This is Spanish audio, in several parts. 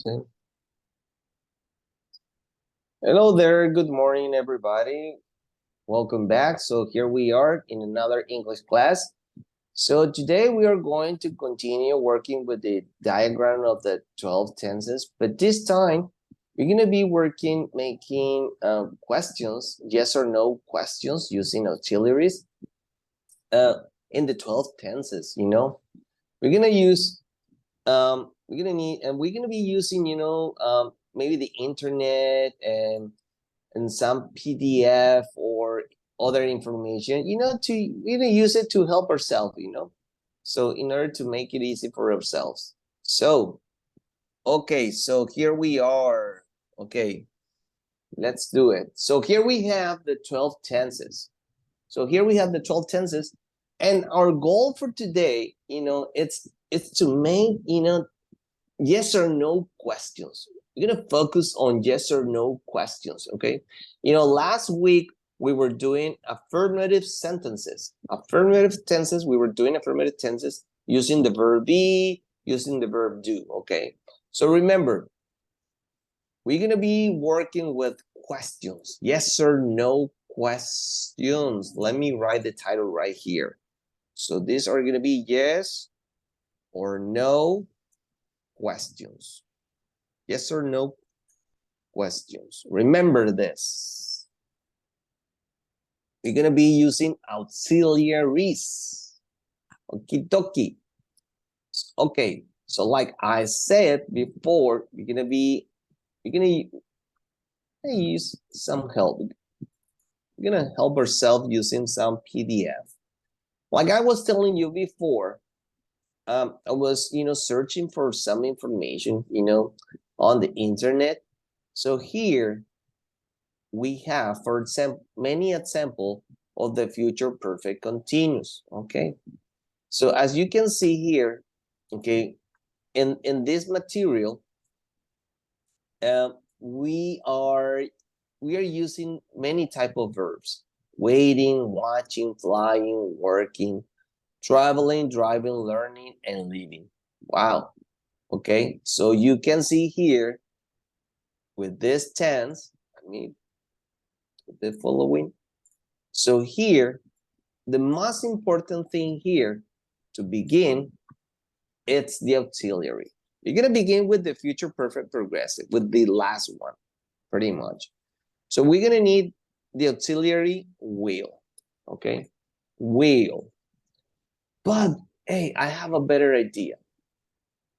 Okay. Hello there. Good morning, everybody. Welcome back. So here we are in another English class. So today we are going to continue working with the diagram of the 12 tenses, but this time we're going to be making questions, yes or no questions using auxiliaries in the 12 tenses, We're going to use we're gonna be using maybe the internet and some PDF or other information, to use it to help ourselves, so in order to make it easy for ourselves. So okay, so here we are. Okay, let's do it. So here we have the 12 tenses. And our goal for today, it's to make yes or no questions. We're going to focus on yes or no questions, okay? Last week we were doing affirmative sentences. We were doing affirmative tenses using the verb be, using the verb do, okay? So remember, we're going to be working with questions, yes or no questions. Let me write the title right here. So these are going to be yes or no questions. Yes or no questions. Remember this. We're going to be using auxiliaries. Okie dokie. Okay, so like I said before, we're going to use some help. We're going to help ourselves using some PDF. Like I was telling you before, I was, searching for some information, on the internet. So here we have, for example, many example of the future perfect continuous. Okay, so as you can see here, okay, in this material, we are using many type of verbs: waiting, watching, flying, working, traveling, driving, learning, and living. Wow. Okay, so you can see here with this tense, the following. So here, the most important thing here to begin, it's the auxiliary. You're going to begin with the future perfect progressive, with the last one, pretty much. So we're going to need the auxiliary will, okay? Will. But, hey, I have a better idea.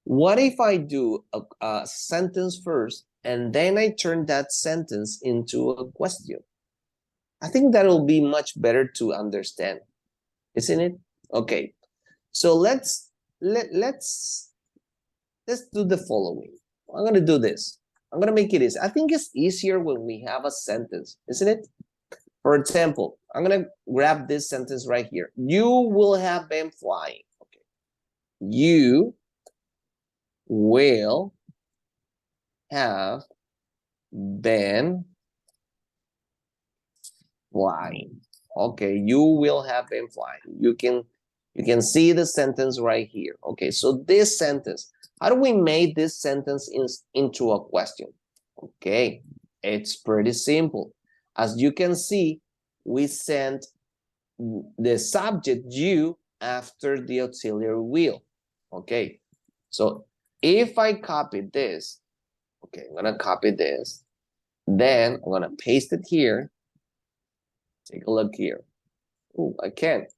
What if I do a sentence first, and then I turn that sentence into a question? I think that'll be much better to understand, isn't it? Okay, so let's do the following. I'm gonna do this. I'm gonna make it easy. I think it's easier when we have a sentence, isn't it? For example, I'm gonna grab this sentence right here. You will have been flying. Okay. You will have been flying. Okay, you will have been flying. You can see the sentence right here. Okay, so this sentence, how do we make this sentence into a question? Okay, it's pretty simple. As you can see, we sent the subject you after the auxiliary will. Okay, so if I copy this, okay, I'm gonna copy this, then I'm gonna paste it here. Take a look here. Oh, I can't.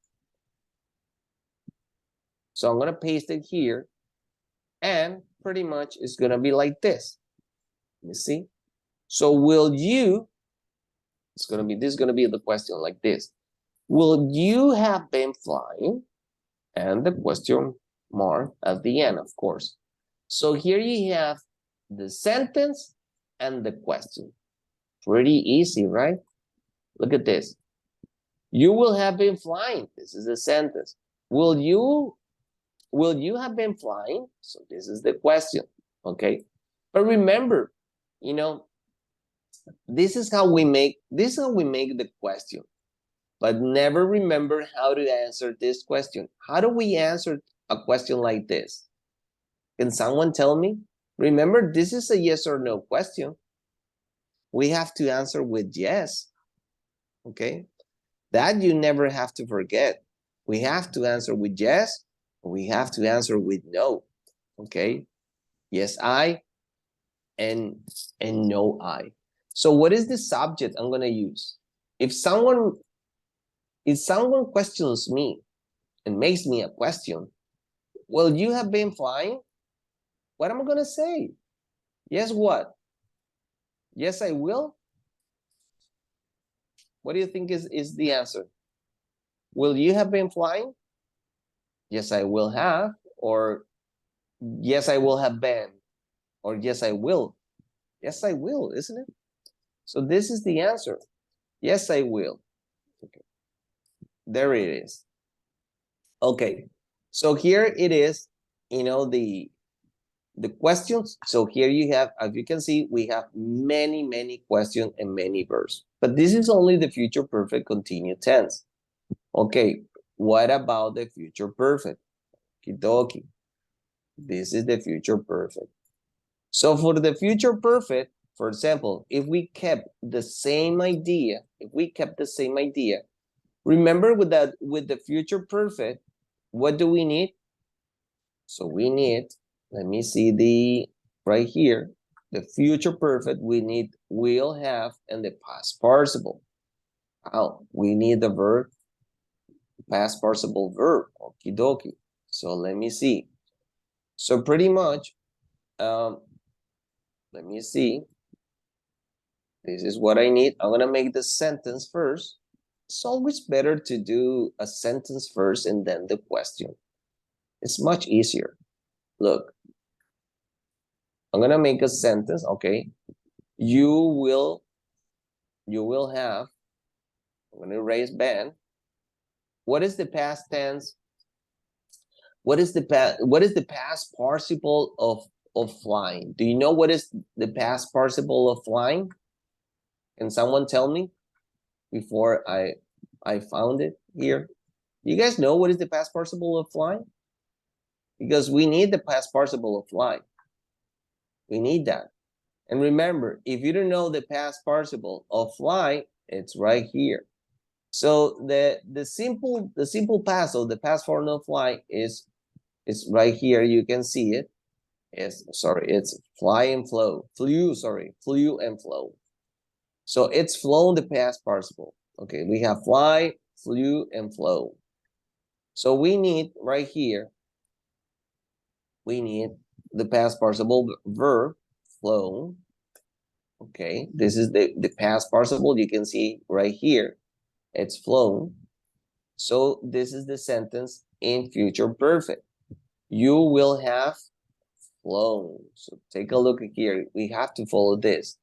So I'm gonna paste it here, and pretty much it's gonna be like this. You see? So will you? This is gonna be the question like this. Will you have been flying? And the question mark at the end, of course. So here you have the sentence and the question. Pretty easy, right? Look at this. You will have been flying. This is the sentence. Will you have been flying? So this is the question. Okay. But remember, this is how we make the question. But never remember how to answer this question. How do we answer a question like this? Can someone tell me? Remember, this is a yes or no question. We have to answer with yes. Okay, that you never have to forget. We have to answer with yes, we have to answer with no. Okay, yes, I, and no, I. So what is the subject I'm gonna use? If someone questions me and makes me a question, will you have been flying? What am I gonna say? Yes, what? Yes, I will. What do you think is the answer? Will you have been flying? Yes, I will have, or yes, I will have been, or yes, I will. Yes, I will, isn't it? So this is the answer. Yes, I will. Okay. There it is. Okay. So here it is, the questions. So here you have, as you can see, we have many questions and many verbs. But this is only the future perfect continuous tense. Okay. What about the future perfect? Kidoki. This is the future perfect. So for the future perfect, for example, if we kept the same idea, remember with the future perfect, what do we need? So we need, let me see right here, the future perfect, we need will, have, and the past participle. Oh, we need the verb, past participle verb, okie dokie. So let me see. So pretty much, let me see. This is what I need. I'm gonna make the sentence first. It's always better to do a sentence first and then the question. It's much easier. Look, I'm gonna make a sentence, okay? You will have, I'm gonna erase Ben. What is the past tense? What is the past participle of flying? Do you know what is the past participle of flying? Can someone tell me before I found it here? You guys know what is the past participle of flying? Because we need the past participle of flying. We need that. And remember, if you don't know the past participle of fly, it's right here. So the simple past of the past form of fly is right here. You can see it. It's fly and flow. Flew and flow. So it's flown the past participle. Okay, we have fly, flew, and flow. So we need right here, we need the past participle verb, flown. Okay, this is the past participle. You can see right here, it's flown. So this is the sentence in future perfect. You will have flown. So take a look here. We have to follow this.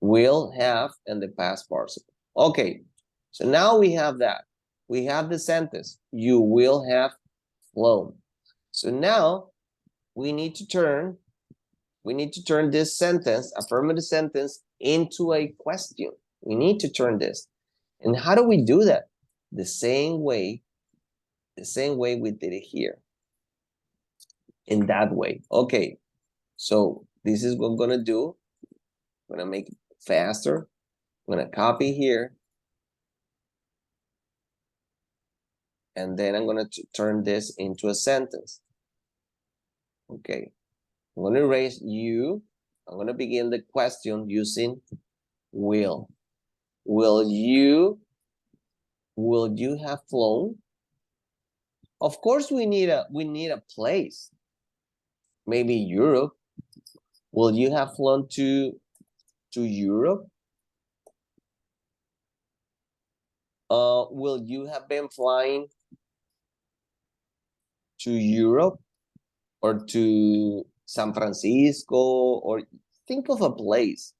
Will have and the past participle. Okay, so now we have that. We have the sentence. You will have flown. So now we need to turn this sentence, affirmative sentence, into a question. We need to turn this. And how do we do that? The same way we did it here. In that way. Okay, so this is what I'm gonna do. I'm gonna make it faster. I'm gonna copy here. And then I'm gonna turn this into a sentence. Okay, I'm gonna erase you. I'm gonna begin the question using will. Will you have flown? Of course, we need a place. Maybe Europe. Will you have flown to Europe? Will you have been flying to Europe or to San Francisco, or think of a place?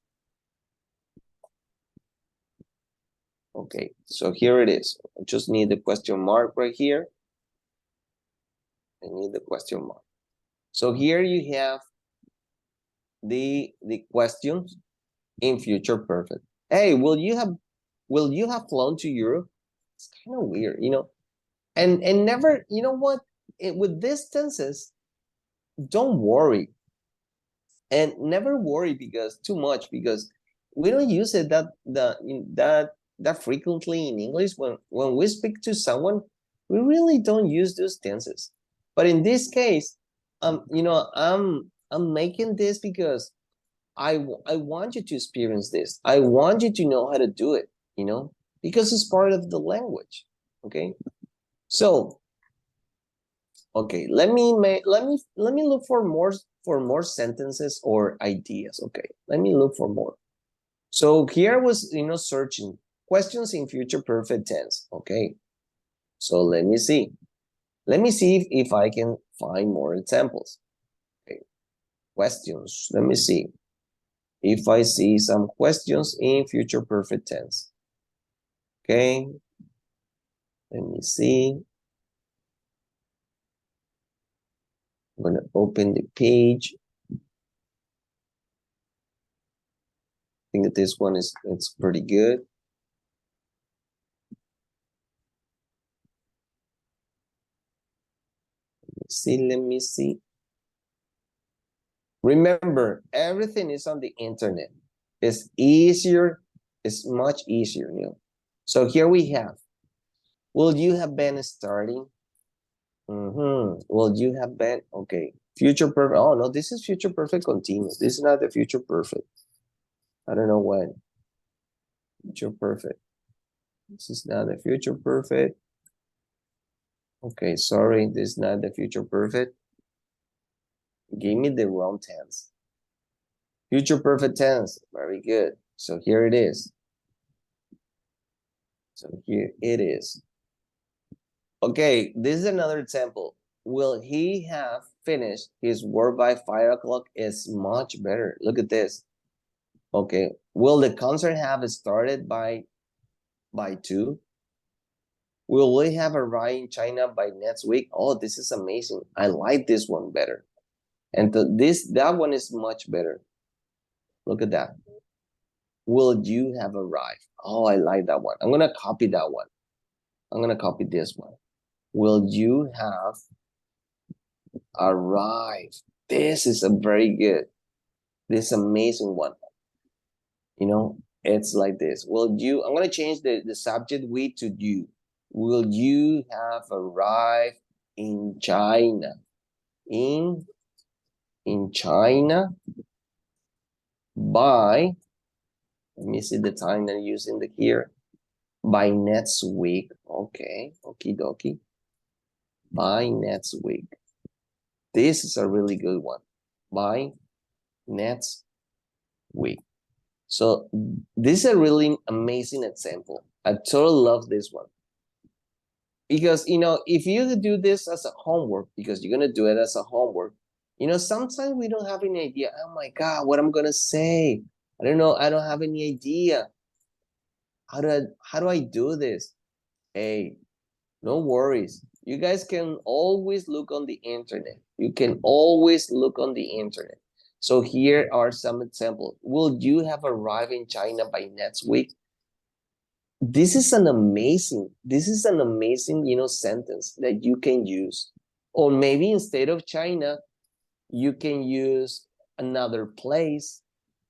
Okay, so here it is. I just need the question mark right here. I need the question mark. So here you have the questions in future perfect. Hey, will you have flown to Europe? It's kind of weird, and never, you know what, with distances, don't worry. And never worry because too much, because we don't use it that frequently in English. When we speak to someone, we really don't use those tenses. But in this case, I'm making this because I want you to experience this. I want you to know how to do it, because it's part of the language. Okay. So, okay, let me look for more sentences or ideas. Okay, let me look for more. So here I was, searching questions in future perfect tense. Okay, so let me see. Let me see if I can find more examples. Okay, questions. Let me see if I see some questions in future perfect tense. Okay, let me see. I'm gonna open the page. I think that this one it's pretty good. Let me see. Remember, everything is on the internet. It's easier, it's much easier, So here we have, will you have been starting? Will you have been, okay. Future perfect, oh no, this is future perfect continuous. This is not the future perfect. I don't know when. Future perfect. This is not the future perfect. Okay, sorry, this is not the future perfect. Give me the wrong tense. Future perfect tense, very good. So here it is. So here it is. Okay, this is another example. Will he have finished his work by 5 o'clock? Is much better. Look at this. Okay, will the concert have started by 2? Will we have arrived in China by next week? Oh, this is amazing. I like this one better. And that one is much better. Look at that. Will you have arrived? Oh, I like that one. I'm gonna copy that one. I'm gonna copy this one. Will you have arrived? This is a very good, this amazing one. It's like this. I'm gonna change the subject we to you. Will you have arrived in China? In China by, let me see the time they're using the here. By next week. Okay, okie dokie. By next week. This is a really good one. By next week. So this is a really amazing example. I totally love this one. Because, if you do this as a homework, because you're going to do it as a homework, sometimes we don't have any idea. Oh my God, what I'm going to say? I don't know. I don't have any idea. How do I do this? Hey, no worries. You guys can always look on the internet. You can always look on the internet. So here are some examples. Will you have arrived in China by next week? This is an amazing, sentence that you can use. Or maybe instead of China, you can use another place,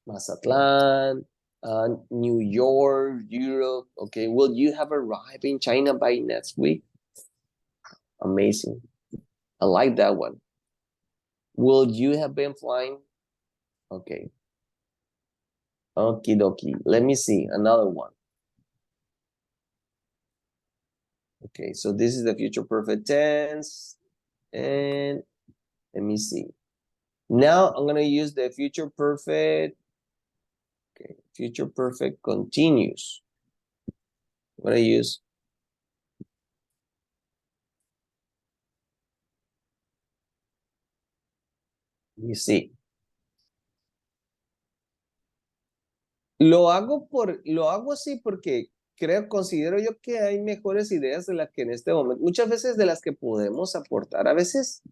Mazatlan, New York, Europe. Okay, will you have arrived in China by next week? Amazing. I like that one. Will you have been flying? Okay. Okie dokie. Let me see another one. Okay, so this is the future perfect tense. And let me see. Now I'm going to use the future perfect. Okay, future perfect continuous. I'm going to use. Let me see. Lo hago así porque considero yo que hay mejores ideas de las que en este momento, muchas veces de las que podemos aportar. A veces,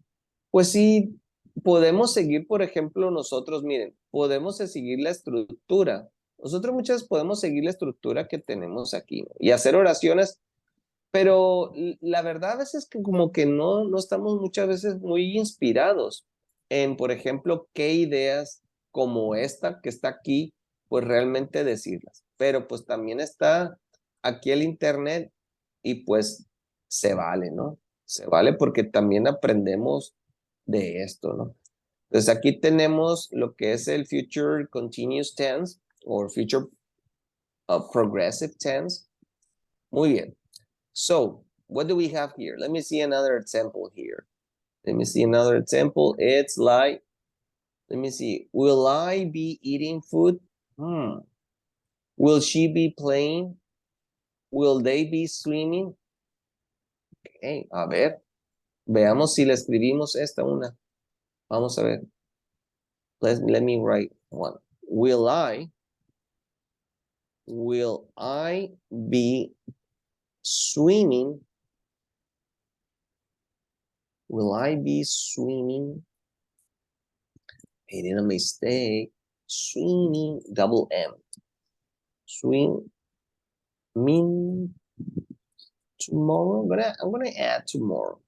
pues sí, podemos seguir, por ejemplo, nosotros, miren, podemos seguir la estructura. Nosotros muchas veces podemos seguir la estructura que tenemos aquí, ¿no? Y hacer oraciones, pero la verdad a veces que como que no estamos muchas veces muy inspirados en, por ejemplo, qué ideas como esta que está aquí, pues realmente decirlas. Pero pues también está aquí el internet y pues se vale, ¿no? Se vale porque también aprendemos de esto, ¿no? Entonces aquí tenemos lo que es el future continuous tense o future progressive tense. Muy bien. So, what do we have here? Let me see another example here. Let me see another example. It's like, let me see. Will I be eating food? Will she be playing? Will they be swimming? Okay, a ver. Veamos si le escribimos esta una. Vamos a ver. Let me write one. Will I be swimming? Will I be swimming? Made a mistake. Swimming, double M. Swimming tomorrow. I'm gonna add tomorrow.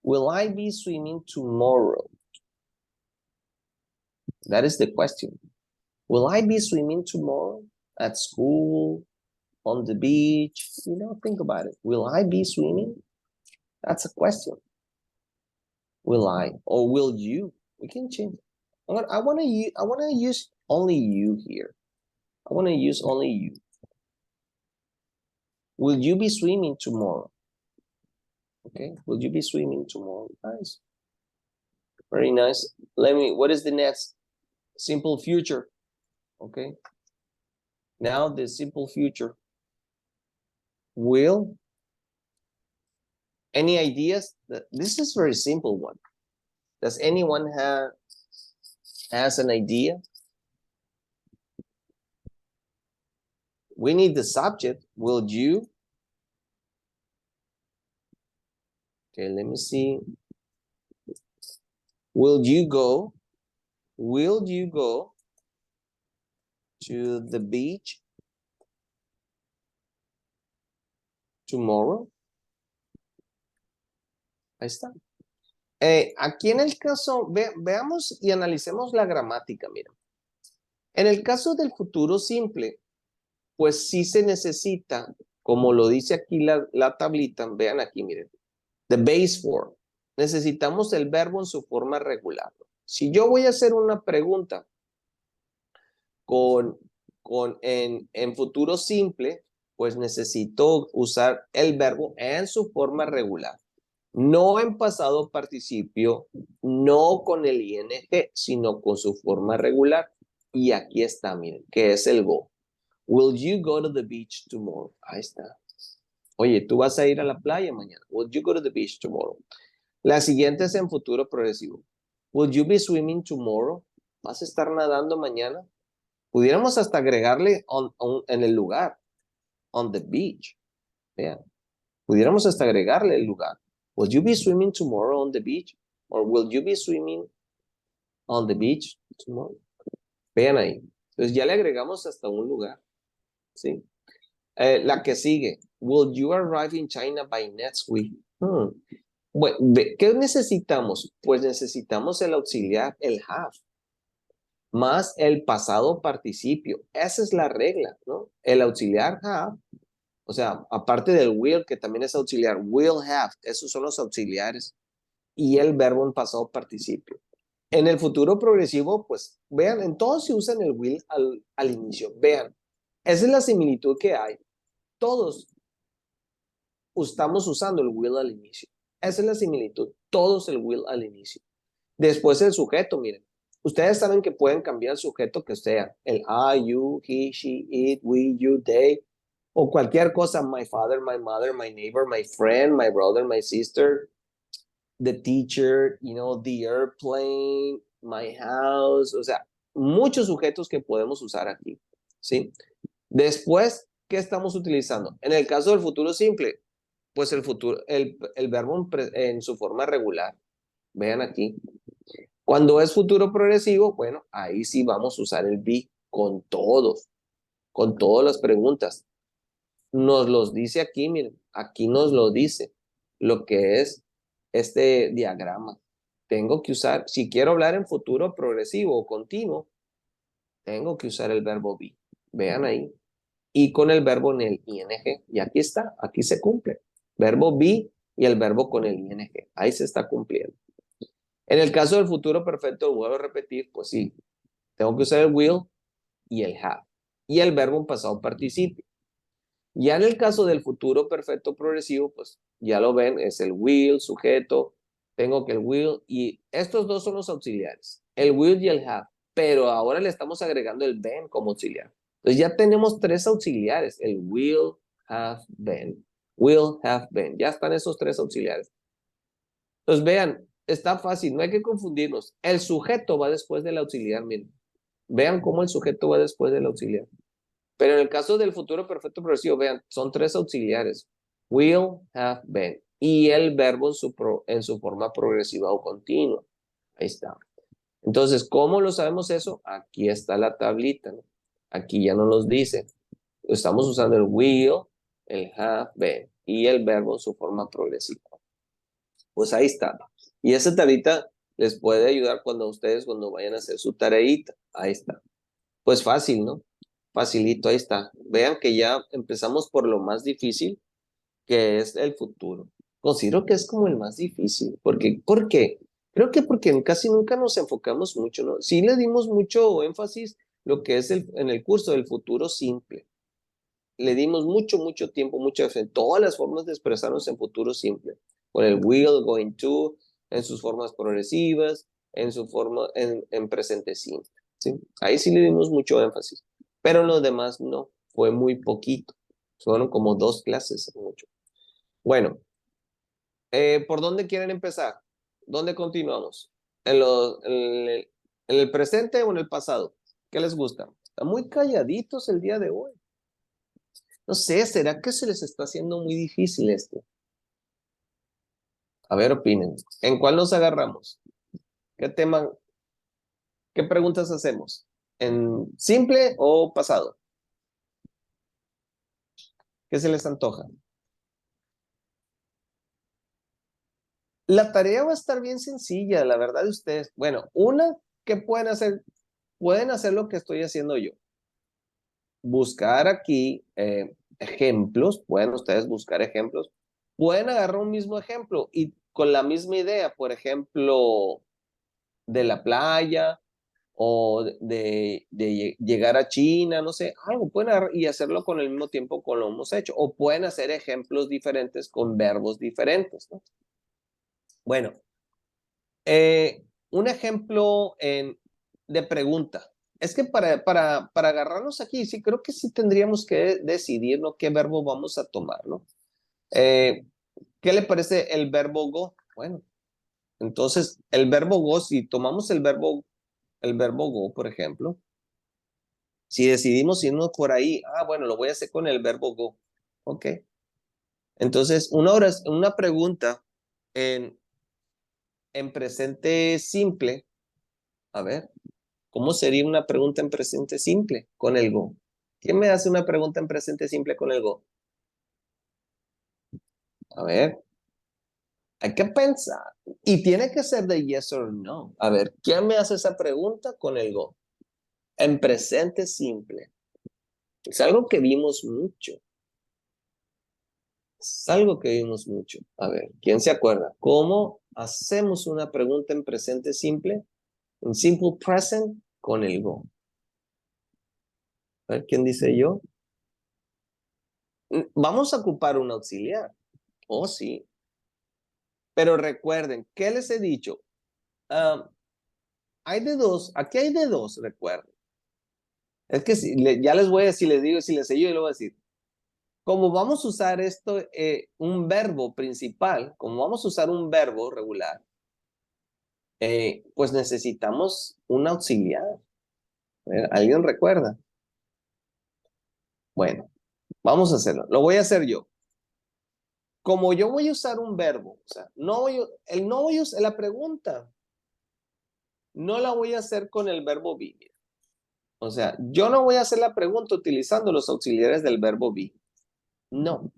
Will I be swimming tomorrow? That is the question. Will I be swimming tomorrow at school, on the beach? You know, think about it. Will I be swimming? That's a question. Will I or will you? We can change. I want to use only you here. I want to use only you. Will you be swimming tomorrow? Okay. Will you be swimming tomorrow? Nice. Very nice. What is the next? Simple future. Okay. Now the simple future. Will. Any ideas? This is very simple one. Does anyone has an idea? We need the subject. Will you? Okay, let me see. Will you go? Will you go to the beach tomorrow? Ahí está. Aquí en el caso, veamos y analicemos la gramática, miren. En el caso del futuro simple, pues sí se necesita, como lo dice aquí la tablita, vean aquí, miren. The base form. Necesitamos el verbo en su forma regular. Si yo voy a hacer una pregunta en futuro simple, pues necesito usar el verbo en su forma regular. No en pasado participio, no con el ing, sino con su forma regular. Y aquí está, miren, que es el go. Will you go to the beach tomorrow? Ahí está. Oye, ¿tú vas a ir a la playa mañana? Will you go to the beach tomorrow? La siguiente es en futuro progresivo. Will you be swimming tomorrow? ¿Vas a estar nadando mañana? Pudiéramos hasta agregarle en el lugar. On the beach. Vean. Pudiéramos hasta agregarle el lugar. Will you be swimming tomorrow on the beach? Or will you be swimming on the beach tomorrow? Vean ahí. Entonces ya le agregamos hasta un lugar. ¿Sí? La que sigue. Will you arrive in China by next week? Bueno, ¿qué necesitamos? Pues necesitamos el auxiliar, el have, más el pasado participio. Esa es la regla, ¿no? El auxiliar have, o sea, aparte del will, que también es auxiliar, will have, esos son los auxiliares, y el verbo en pasado participio. En el futuro progresivo, pues, vean, en todos se usan el will al inicio. Vean, esa es la similitud que hay. Todos estamos usando el will al inicio. Esa es la similitud. Todos el will al inicio. Después el sujeto, miren. Ustedes saben que pueden cambiar el sujeto que sea. El I, you, he, she, it, we, you, they. O cualquier cosa. My father, my mother, my neighbor, my friend, my brother, my sister. The teacher, you know, the airplane, my house. O sea, muchos sujetos que podemos usar aquí. ¿Sí? Después, ¿qué estamos utilizando? En el caso del futuro simple, pues el verbo en su forma regular. Vean aquí. Cuando es futuro progresivo, bueno, ahí sí vamos a usar el be con todas las preguntas. Nos los dice aquí, miren, aquí nos lo dice lo que es este diagrama. tengo que usar, si quiero hablar en futuro progresivo o continuo, tengo que usar el verbo be. Vean ahí. Y con el verbo en el ing. Y aquí está, aquí se cumple. Verbo be y el verbo con el ing. Ahí se está cumpliendo. En el caso del futuro perfecto, vuelvo a repetir, pues sí, tengo que usar el will y el have. Y el verbo en pasado participio. Ya en el caso del futuro perfecto progresivo, pues ya lo ven, es el will, sujeto, tengo que el will, y estos dos son los auxiliares, el will y el have, pero ahora le estamos agregando el been como auxiliar. Entonces ya tenemos tres auxiliares, el will, have been, ya están esos tres auxiliares. Entonces vean, está fácil, no hay que confundirnos, el sujeto va después del auxiliar, miren. Vean cómo el sujeto va después del auxiliar. Pero en el caso del futuro perfecto progresivo, vean, son tres auxiliares. Will, have been. Y el verbo en su forma progresiva o continua. Ahí está. Entonces, ¿cómo lo sabemos eso? Aquí está la tablita, ¿no? Aquí ya no nos dice. Estamos usando el will, el have been y el verbo en su forma progresiva. Pues ahí está. Y esa tablita les puede ayudar cuando vayan a hacer su tareita. Ahí está. Pues fácil, ¿no? Facilito, ahí está. Vean que ya empezamos por lo más difícil, que es el futuro. Considero que es como el más difícil. ¿Por qué? Creo que porque casi nunca nos enfocamos mucho, ¿no? Sí le dimos mucho énfasis lo que es en el curso del futuro simple. Le dimos mucho tiempo, en todas las formas de expresarnos en futuro simple. Con el will, going to, en sus formas progresivas, en su forma, en presente simple. ¿Sí? Ahí sí le dimos mucho énfasis. Pero en los demás no, fue muy poquito. Fueron como 2 clases, mucho. Bueno, ¿por dónde quieren empezar? ¿Dónde continuamos? ¿En el presente o en el pasado? ¿Qué les gusta? Están muy calladitos el día de hoy. No sé, ¿será que se les está haciendo muy difícil esto? A ver, opinen. ¿En cuál nos agarramos? ¿Qué tema, qué preguntas hacemos? ¿En simple o pasado? ¿Qué se les antoja? La tarea va a estar bien sencilla, la verdad de ustedes. Bueno, una que pueden hacer lo que estoy haciendo yo. Buscar aquí ejemplos, pueden ustedes buscar ejemplos. Pueden agarrar un mismo ejemplo y con la misma idea, por ejemplo, de la playa o de llegar a China, no sé, algo pueden agarrar y hacerlo con el mismo tiempo con lo hemos hecho. O pueden hacer ejemplos diferentes con verbos diferentes, ¿no? Bueno, un ejemplo de pregunta. Es que para agarrarnos aquí, sí, creo que sí tendríamos que decidir, ¿no? ¿Qué verbo vamos a tomar, ¿no? ¿Qué le parece el verbo go? Bueno, entonces el verbo go, si tomamos el verbo go, por ejemplo, si decidimos irnos por ahí, bueno, lo voy a hacer con el verbo go. Ok. Entonces, una pregunta en presente simple, a ver. ¿Cómo sería una pregunta en presente simple con el go? ¿Quién me hace una pregunta en presente simple con el go? A ver, hay que pensar. Y tiene que ser de yes or no. A ver, ¿quién me hace esa pregunta con el go? En presente simple. Es algo que vimos mucho. Es algo que vimos mucho. A ver, ¿quién se acuerda? ¿Cómo hacemos una pregunta en presente simple? En simple present con el go. A ver, ¿quién dice yo? Vamos a ocupar un auxiliar. Oh, sí. Pero recuerden, ¿qué les he dicho? Ah, hay de dos, aquí hay de dos, recuerden. Es que ya les voy a decir, les digo, si les sé yo, les voy a decir. Como vamos a usar esto, un verbo principal, como vamos a usar un verbo regular, pues necesitamos un auxiliar. ¿Alguien recuerda? Bueno, vamos a hacerlo. Lo voy a hacer yo. Como yo voy a usar un verbo, o sea, no voy a usar la pregunta, no la voy a hacer con el verbo vivir. O sea, yo no voy a hacer la pregunta utilizando los auxiliares del verbo be. No,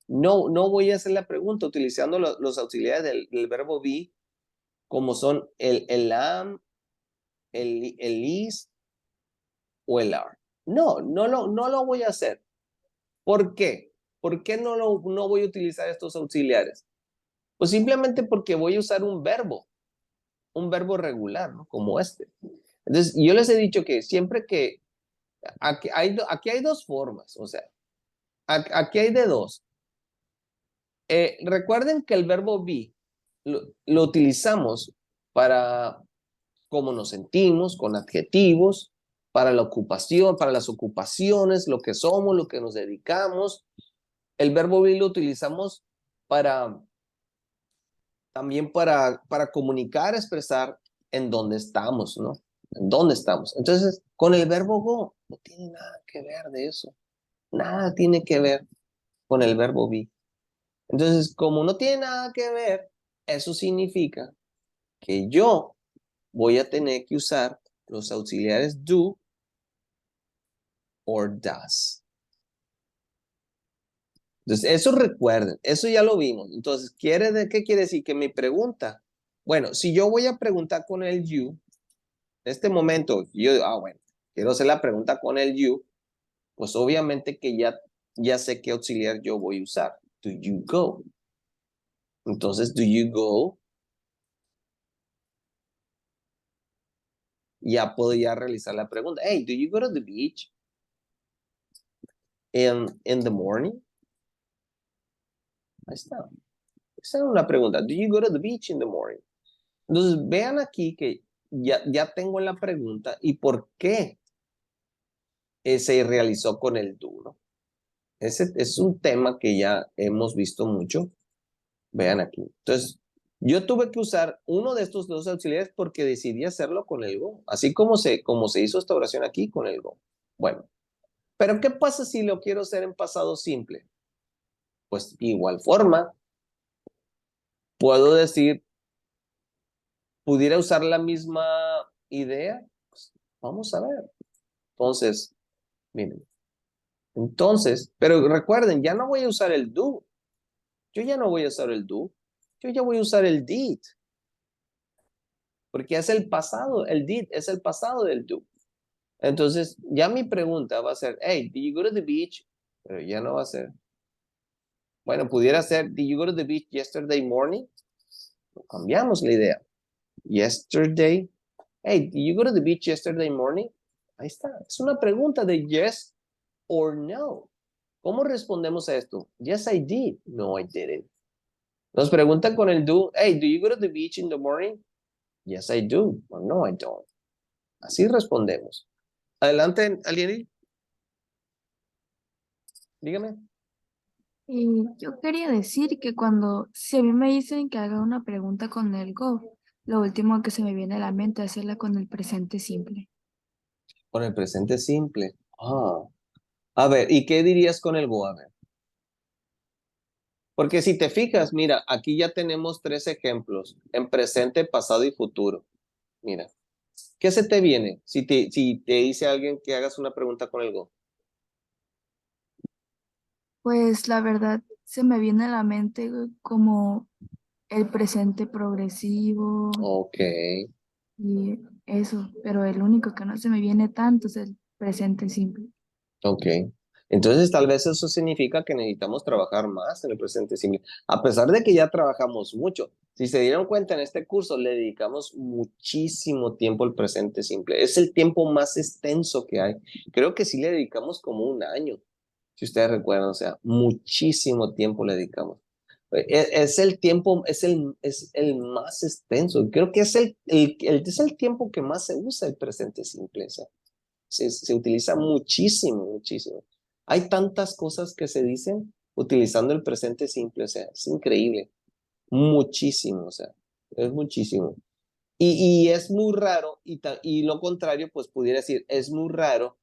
no voy a hacer la pregunta utilizando los auxiliares del verbo be como son el am, el is o el are. No lo voy a hacer. ¿Por qué? ¿Por qué no voy a utilizar estos auxiliares? Pues simplemente porque voy a usar un verbo regular, ¿no? Como este. Entonces, yo les he dicho que siempre que, aquí hay dos formas, o sea, aquí hay de dos. Recuerden que el verbo be lo utilizamos para cómo nos sentimos, con adjetivos, para la ocupación, para las ocupaciones, lo que somos, lo que nos dedicamos. El verbo be lo utilizamos para también para comunicar, expresar en dónde estamos, ¿no? En dónde estamos. Entonces, con el verbo go, no tiene nada que ver de eso. Nada tiene que ver con el verbo be. Entonces, como no tiene nada que ver, eso significa que yo voy a tener que usar los auxiliares do or does. Entonces, eso recuerden, eso ya lo vimos. Entonces, ¿qué quiere decir? Que mi pregunta, bueno, si yo voy a preguntar con el you, en este momento, bueno, quiero hacer la pregunta con el you, pues obviamente que ya sé qué auxiliar yo voy a usar. Do you go? Entonces, do you go? Ya podría realizar la pregunta. Hey, do you go to the beach in the morning? Ahí está. Esa es una pregunta. Do you go to the beach in the morning? Entonces, vean aquí que ya tengo la pregunta y por qué se realizó con el do, ¿no? Ese es un tema que ya hemos visto mucho. Vean aquí. Entonces, yo tuve que usar uno de estos dos auxiliares porque decidí hacerlo con el go. Así como se hizo esta oración aquí con el go. Bueno, pero ¿qué pasa si lo quiero hacer en pasado simple? Pues igual forma, puedo decir, pudiera usar la misma idea. Pues, vamos a ver. Entonces, miren. Entonces, pero recuerden, ya no voy a usar el do. Yo ya no voy a usar el do. Yo ya voy a usar el did. Porque es el pasado. El did es el pasado del do. Entonces, ya mi pregunta va a ser, hey, did you go to the beach? Pero ya no va a ser. Bueno, pudiera ser, did you go to the beach yesterday morning? Cambiamos la idea. Yesterday. Hey, did you go to the beach yesterday morning? Ahí está. Es una pregunta de yes or no. ¿Cómo respondemos a esto? Yes, I did. No, I didn't. Nos preguntan con el do. Hey, do you go to the beach in the morning? Yes, I do. Or no, I don't. Así respondemos. Adelante, alguien. Dígame. Y yo quería decir que si a mí me dicen que haga una pregunta con el go, lo último que se me viene a la mente es hacerla con el presente simple. Con el presente simple. Ah. A ver, ¿y qué dirías con el go? A ver. Porque si te fijas, mira, aquí ya tenemos tres ejemplos en presente, pasado y futuro. Mira, ¿qué se te viene si te dice alguien que hagas una pregunta con el go? Pues la verdad se me viene a la mente como el presente progresivo Ok, y eso, pero el único que no se me viene tanto es el presente simple. ok. Entonces, tal vez eso significa que necesitamos trabajar más en el presente simple. A pesar de que ya trabajamos mucho, si se dieron cuenta en este curso, le dedicamos muchísimo tiempo al presente simple. Es el tiempo más extenso que hay. Creo que sí le dedicamos como un año, si ustedes recuerdan, o sea, muchísimo tiempo le dedicamos. Es el tiempo, es el más extenso. Creo que es el tiempo que más se usa el presente simple. O sea, se utiliza muchísimo, muchísimo. Hay tantas cosas que se dicen utilizando el presente simple, o sea, es increíble. Muchísimo, o sea, es muchísimo. Y es muy raro, y lo contrario, pues pudiera decir, es muy raro,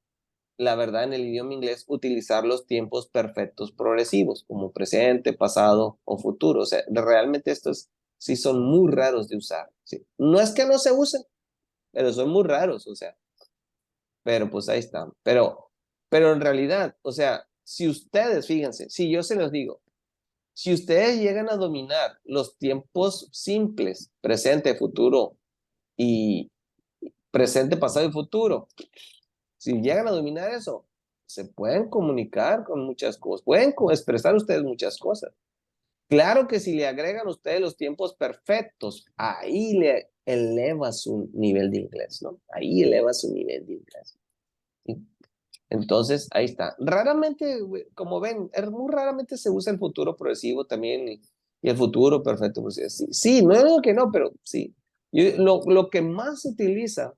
la verdad, en el idioma inglés, utilizar los tiempos perfectos progresivos, como presente, pasado o futuro. O sea, realmente estos sí son muy raros de usar. ¿Sí? No es que no se usen, pero son muy raros, o sea, pero pues ahí están. Pero en realidad, o sea, si ustedes, fíjense, si yo se los digo, Si ustedes llegan a dominar los tiempos simples, presente, futuro y presente, pasado y futuro, si llegan a dominar eso, se pueden comunicar con muchas cosas, pueden expresar ustedes muchas cosas. Claro que si le agregan ustedes los tiempos perfectos, ahí le eleva su nivel de inglés, ¿no? Ahí eleva su nivel de inglés. ¿Sí? Entonces, ahí está. Raramente, como ven, muy raramente se usa el futuro progresivo también y el futuro perfecto. Pues, sí, sí, no digo que no, pero sí. Lo que más se utiliza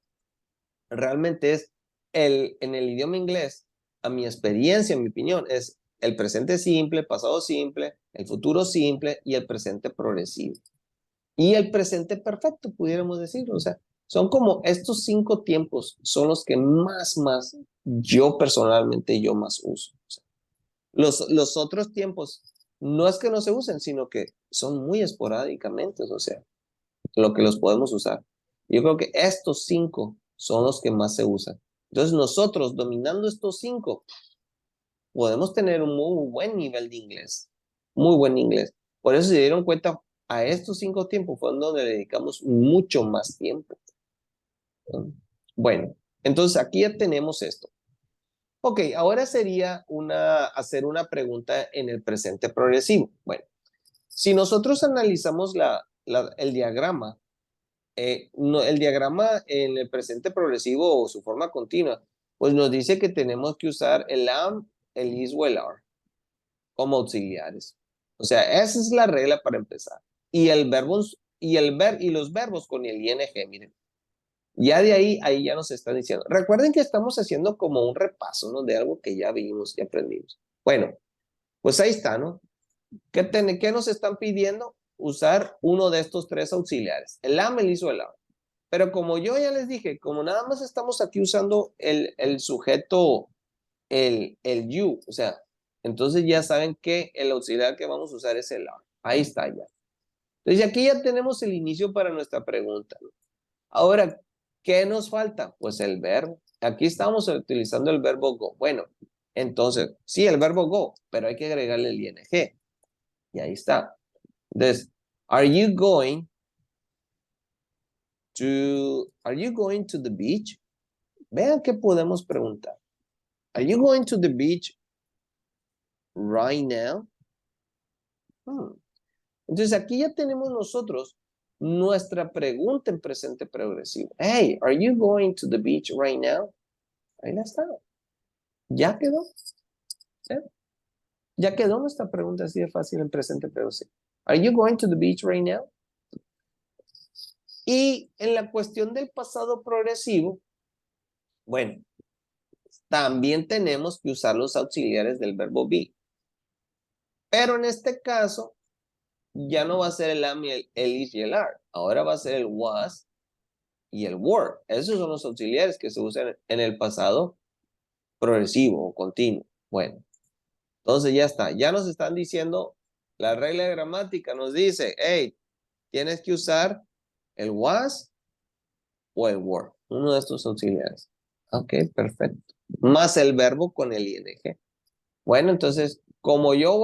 realmente es en el idioma inglés, a mi experiencia, en mi opinión, es el presente simple, pasado simple, el futuro simple y el presente progresivo. Y el presente perfecto, pudiéramos decirlo. O sea, son como estos 5 tiempos, son los que más, yo personalmente, yo más uso. O sea, los otros tiempos no es que no se usen, sino que son muy esporádicamente, o sea, lo que los podemos usar. Yo creo que estos 5 son los que más se usan. Entonces nosotros dominando estos 5 podemos tener un muy buen nivel de inglés, muy buen inglés. Por eso se dieron cuenta, a estos 5 tiempos fue donde le dedicamos mucho más tiempo. Bueno, entonces aquí ya tenemos esto. Ok, ahora sería hacer una pregunta en el presente progresivo. Bueno, si nosotros analizamos el diagrama, el diagrama en el presente progresivo o su forma continua, pues nos dice que tenemos que usar el am, el is o el are como auxiliares. O sea, esa es la regla para empezar. Y el verbo y los verbos con el ing, miren. Ya de ahí ya nos están diciendo. Recuerden que estamos haciendo como un repaso, ¿no? De algo que ya vimos y aprendimos. Bueno, pues ahí está, ¿no? ¿Qué nos están pidiendo? Usar uno de estos 3 auxiliares. El am, el is o el are. Pero como yo ya les dije, como nada más estamos aquí usando el sujeto, el you, o sea, entonces ya saben que el auxiliar que vamos a usar es el are. Ahí está ya. Entonces aquí ya tenemos el inicio para nuestra pregunta. Ahora, ¿qué nos falta? Pues el verbo. Aquí estamos utilizando el verbo go. Bueno, entonces, sí, el verbo go, pero hay que agregarle el ing. Y ahí está. Entonces, are you going to the beach? Vean qué podemos preguntar. Are you going to the beach right now? Entonces aquí ya tenemos nosotros nuestra pregunta en presente progresivo. Hey, are you going to the beach right now? Ahí está. Ya quedó. ¿Sí? Ya quedó nuestra pregunta así de fácil en presente progresivo. Are you going to the beach right now? Y en la cuestión del pasado progresivo, bueno, también tenemos que usar los auxiliares del verbo be. Pero en este caso, ya no va a ser el am, el is y el are. Ahora va a ser el was y el were. Esos son los auxiliares que se usan en el pasado progresivo o continuo. Bueno, entonces ya está. Ya nos están diciendo, la regla de gramática nos dice, hey, tienes que usar el was o el were. Uno de estos auxiliares. Ok, perfecto. Más el verbo con el ing. Bueno, entonces, como yo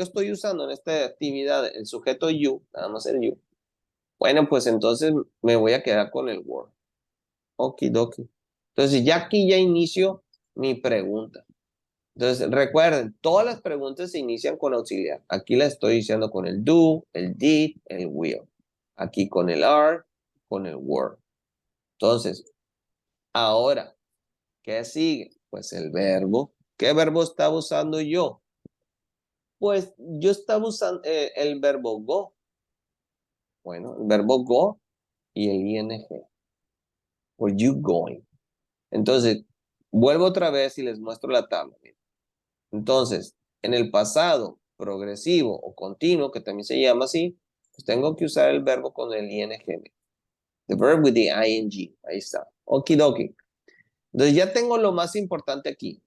estoy usando en esta actividad el sujeto you, nada más el you, bueno, pues entonces me voy a quedar con el word. Okidoki. Entonces, ya aquí ya inicio mi pregunta. Entonces, recuerden, todas las preguntas se inician con auxiliar. Aquí la estoy diciendo con el do, el did, el will. Aquí con el are, con el were. Entonces, ahora, ¿qué sigue? Pues el verbo. ¿Qué verbo estaba usando yo? Pues yo estaba usando el verbo go. Bueno, el verbo go y el ing. Were you going? Entonces, vuelvo otra vez y les muestro la tabla. Entonces, en el pasado progresivo o continuo, que también se llama así, pues tengo que usar el verbo con el ing. The verb with the ing. Ahí está. Okidoki. Entonces ya tengo lo más importante aquí.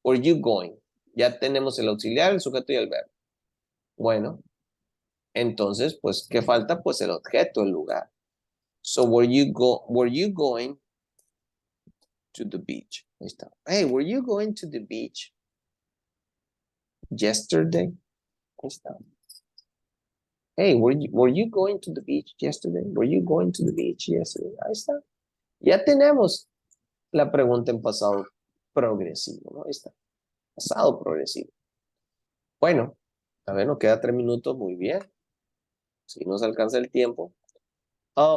Were you going? Ya tenemos el auxiliar, el sujeto y el verbo. Bueno, entonces, pues, ¿qué falta? Pues el objeto, el lugar. So, were you going to the beach? Ahí está. Hey, were you going to the beach yesterday? Ahí está. Hey, were you going to the beach yesterday? Were you going to the beach yesterday? Ahí está. Ya tenemos la pregunta en pasado progresivo, ¿no? Ahí está. Pasado progresivo. Bueno, a ver, nos queda 3 minutos, muy bien. Si nos alcanza el tiempo.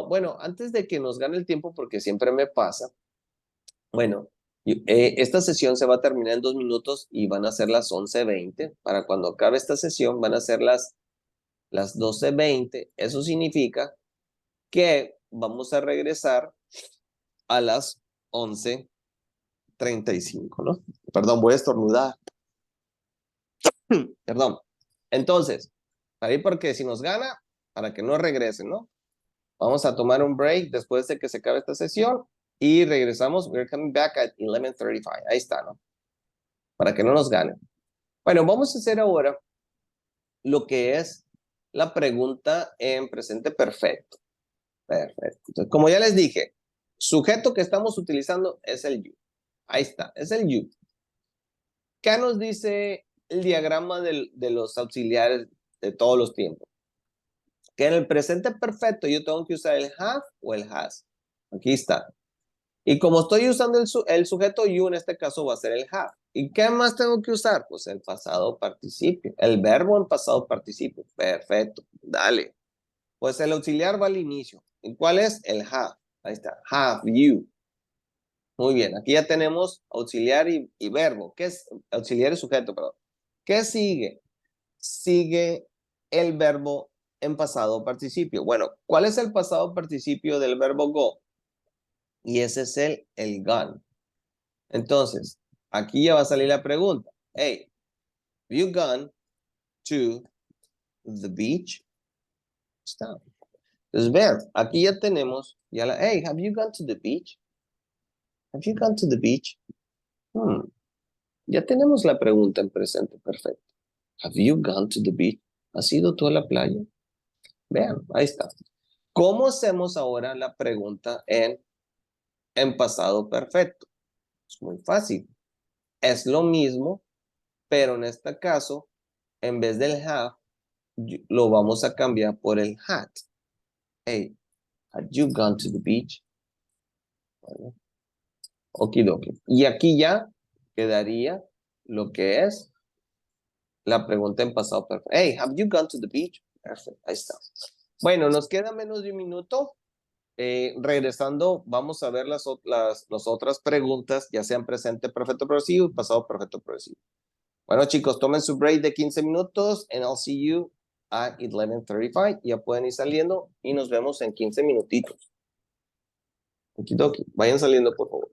Bueno, antes de que nos gane el tiempo, porque siempre me pasa, bueno, esta sesión se va a terminar en 2 minutos y van a ser las 11:20. Para cuando acabe esta sesión van a ser las 12:20. Eso significa que vamos a regresar a las 11:35, ¿no? Perdón, voy a estornudar. Perdón. Entonces, para ir porque si nos gana, para que no regresen, ¿no? Vamos a tomar un break después de que se acabe esta sesión y regresamos. We're coming back at 11:35. Ahí está, ¿no? Para que no nos ganen. Bueno, vamos a hacer ahora lo que es la pregunta en presente perfecto. Perfecto. Entonces, como ya les dije, sujeto que estamos utilizando es el you. Ahí está, es el you. ¿Qué nos dice el diagrama de los auxiliares de todos los tiempos? Que en el presente perfecto yo tengo que usar el have o el has. Aquí está. Y como estoy usando el sujeto you, en este caso va a ser el have. ¿Y qué más tengo que usar? Pues el pasado participio. El verbo en pasado participio. Perfecto. Dale. Pues el auxiliar va al inicio. ¿Y cuál es? El have. Ahí está. Have you. Muy bien. Aquí ya tenemos auxiliar y verbo. ¿Qué es? Auxiliar y sujeto, perdón. ¿Qué sigue? Sigue el verbo en pasado participio. Bueno, ¿cuál es el pasado participio del verbo go? Y ese es el gone. Entonces, aquí ya va a salir la pregunta. Hey, have you gone to the beach? Está. Entonces, vean, aquí ya tenemos, hey, have you gone to the beach? Have you gone to the beach? Ya tenemos la pregunta en presente perfecto. Have you gone to the beach? ¿Has ido tú a la playa? Vean, ahí está. ¿Cómo hacemos ahora la pregunta en pasado perfecto? Es muy fácil. Es lo mismo, pero en este caso, en vez del have, lo vamos a cambiar por el had. Hey, had you gone to the beach? Bueno, okidoki. Y aquí ya quedaría lo que es la pregunta en pasado perfecto. Hey, have you gone to the beach? Perfecto, ahí está. Bueno, nos queda menos de un minuto. Regresando, vamos a ver las otras preguntas, ya sean presente perfecto progresivo y pasado perfecto progresivo. Bueno, chicos, tomen su break de 15 minutos and I'll see you at 11:35. Ya pueden ir saliendo y nos vemos en 15 minutitos. Okidoki, vayan saliendo, por favor.